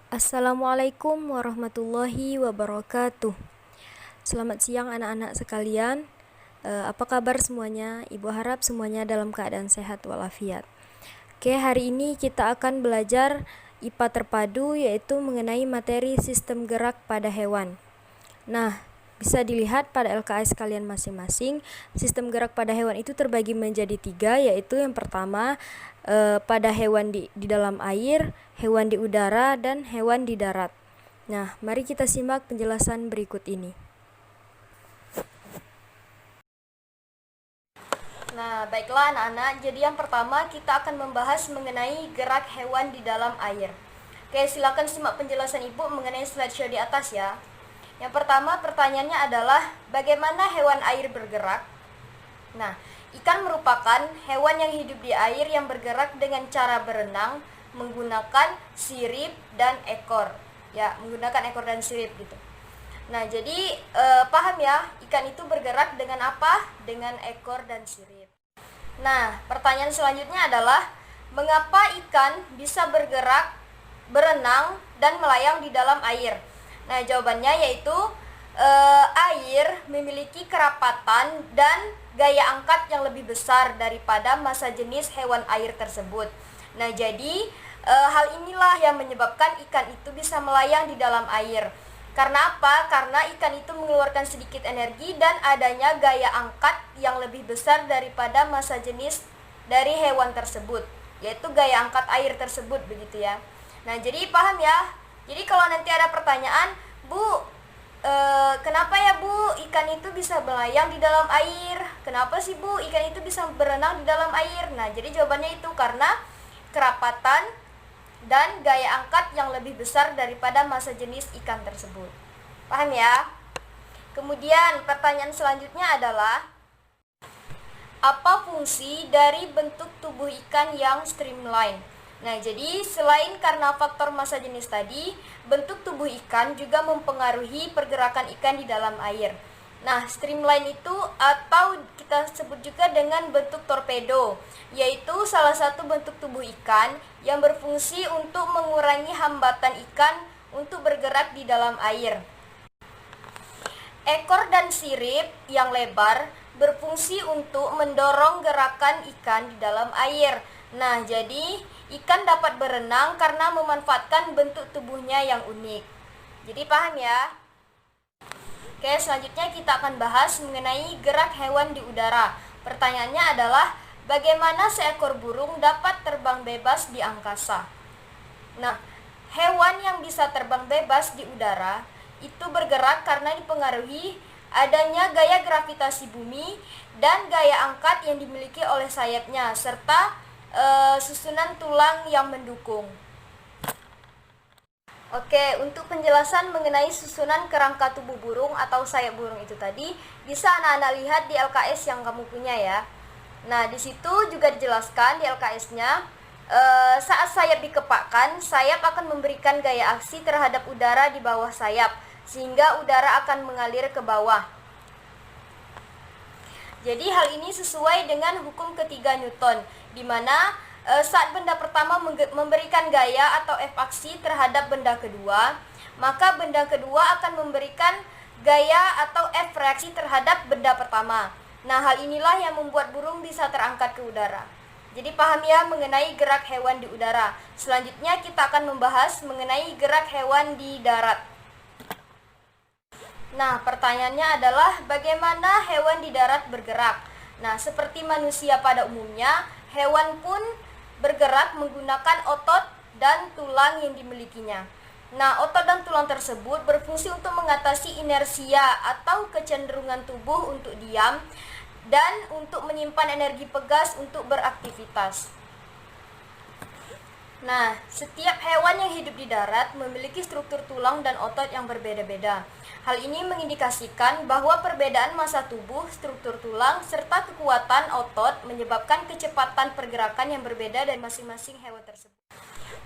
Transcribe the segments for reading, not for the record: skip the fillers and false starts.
Assalamualaikum warahmatullahi wabarakatuh. Selamat siang anak-anak sekalian. Apa kabar semuanya? Ibu harap semuanya dalam keadaan sehat walafiat. Oke, hari ini kita akan belajar IPA terpadu, yaitu mengenai materi sistem gerak pada hewan. Nah, bisa dilihat pada LKS kalian masing-masing, sistem gerak pada hewan itu terbagi menjadi 3, yaitu yang pertama pada hewan di dalam air, hewan di udara, dan hewan di darat. Nah, mari kita simak penjelasan berikut ini. Nah, baiklah anak-anak, jadi yang pertama kita akan membahas mengenai gerak hewan di dalam air. Oke, silakan simak penjelasan Ibu mengenai slideshow di atas ya. Yang pertama pertanyaannya adalah bagaimana hewan air bergerak? Nah, ikan merupakan hewan yang hidup di air yang bergerak dengan cara berenang menggunakan sirip dan ekor. Ya, menggunakan ekor dan sirip gitu. Nah, jadi paham ya, ikan itu bergerak dengan apa? Dengan ekor dan sirip. Nah, pertanyaan selanjutnya adalah mengapa ikan bisa bergerak, berenang, dan melayang di dalam air? Nah, jawabannya yaitu air memiliki kerapatan dan gaya angkat yang lebih besar daripada massa jenis hewan air tersebut. Nah, jadi hal inilah yang menyebabkan ikan itu bisa melayang di dalam air. Karena apa? Karena ikan itu mengeluarkan sedikit energi dan adanya gaya angkat yang lebih besar daripada massa jenis dari hewan tersebut, yaitu gaya angkat air tersebut, begitu ya. Nah, jadi paham ya? Jadi kalau nanti ada pertanyaan, Bu, kenapa ya Bu ikan itu bisa melayang di dalam air? Kenapa sih Bu ikan itu bisa berenang di dalam air? Nah, jadi jawabannya itu karena kerapatan dan gaya angkat yang lebih besar daripada massa jenis ikan tersebut. Paham ya? Kemudian pertanyaan selanjutnya adalah apa fungsi dari bentuk tubuh ikan yang streamline? Nah, jadi selain karena faktor massa jenis tadi, bentuk tubuh ikan juga mempengaruhi pergerakan ikan di dalam air. Nah, streamline itu atau kita sebut juga dengan bentuk torpedo, yaitu salah satu bentuk tubuh ikan yang berfungsi untuk mengurangi hambatan ikan untuk bergerak di dalam air. Ekor dan sirip yang lebar berfungsi untuk mendorong gerakan ikan di dalam air. Nah, jadi ikan dapat berenang karena memanfaatkan bentuk tubuhnya yang unik. Jadi paham ya? Oke, selanjutnya kita akan bahas mengenai gerak hewan di udara. Pertanyaannya adalah bagaimana seekor burung dapat terbang bebas di angkasa? Nah, hewan yang bisa terbang bebas di udara itu bergerak karena dipengaruhi adanya gaya gravitasi bumi dan gaya angkat yang dimiliki oleh sayapnya serta susunan tulang yang mendukung. Oke, untuk penjelasan mengenai susunan kerangka tubuh burung atau sayap burung itu tadi, bisa anak-anak lihat di LKS yang kamu punya ya. Nah, di situ juga dijelaskan di LKS-nya, saat sayap dikepakkan, sayap akan memberikan gaya aksi terhadap udara di bawah sayap, sehingga udara akan mengalir ke bawah. Jadi hal ini sesuai dengan hukum ketiga Newton, di mana saat benda pertama memberikan gaya atau F aksi terhadap benda kedua, maka benda kedua akan memberikan gaya atau F reaksi terhadap benda pertama. Nah, hal inilah yang membuat burung bisa terangkat ke udara. Jadi paham ya mengenai gerak hewan di udara. Selanjutnya kita akan membahas mengenai gerak hewan di darat. Nah, pertanyaannya adalah bagaimana hewan di darat bergerak? Nah, seperti manusia pada umumnya, hewan pun bergerak menggunakan otot dan tulang yang dimilikinya. Nah, otot dan tulang tersebut berfungsi untuk mengatasi inersia atau kecenderungan tubuh untuk diam dan untuk menyimpan energi pegas untuk beraktivitas. Nah, setiap hewan yang hidup di darat memiliki struktur tulang dan otot yang berbeda-beda. Hal ini mengindikasikan bahwa perbedaan massa tubuh, struktur tulang, serta kekuatan otot menyebabkan kecepatan pergerakan yang berbeda dari masing-masing hewan tersebut.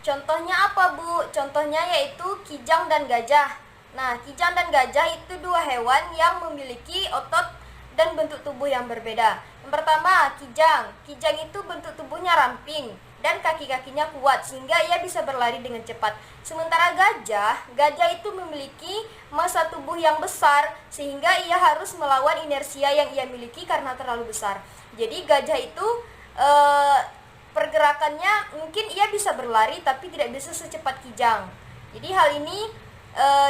Contohnya apa, Bu? Contohnya yaitu kijang dan gajah. Nah, kijang dan gajah itu dua hewan yang memiliki otot dan bentuk tubuh yang berbeda. Yang pertama, kijang. Kijang itu bentuk tubuhnya ramping. dan kaki-kakinya kuat sehingga ia bisa berlari dengan cepat. Sementara gajah itu memiliki massa tubuh yang besar sehingga ia harus melawan inersia yang ia miliki karena terlalu besar. Jadi gajah itu pergerakannya mungkin ia bisa berlari tapi tidak bisa secepat kijang. Jadi hal ini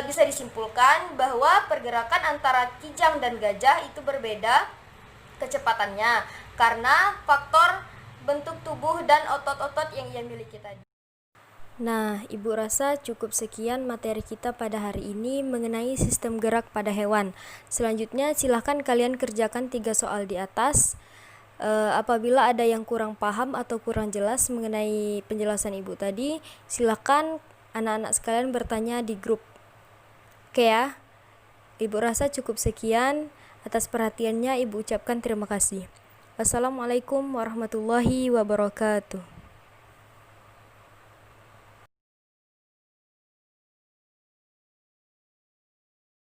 bisa disimpulkan bahwa pergerakan antara kijang dan gajah itu berbeda kecepatannya karena faktor bentuk tubuh dan otot-otot yang ia miliki tadi. Nah, Ibu rasa cukup sekian materi kita pada hari ini mengenai sistem gerak pada hewan. Selanjutnya silahkan kalian kerjakan 3 soal di atas. Apabila ada yang kurang paham atau kurang jelas mengenai penjelasan Ibu tadi, silahkan anak-anak sekalian bertanya di grup. Oke ya, Ibu rasa cukup sekian. Atas perhatiannya Ibu ucapkan terima kasih. Wassalamualaikum warahmatullahi wabarakatuh.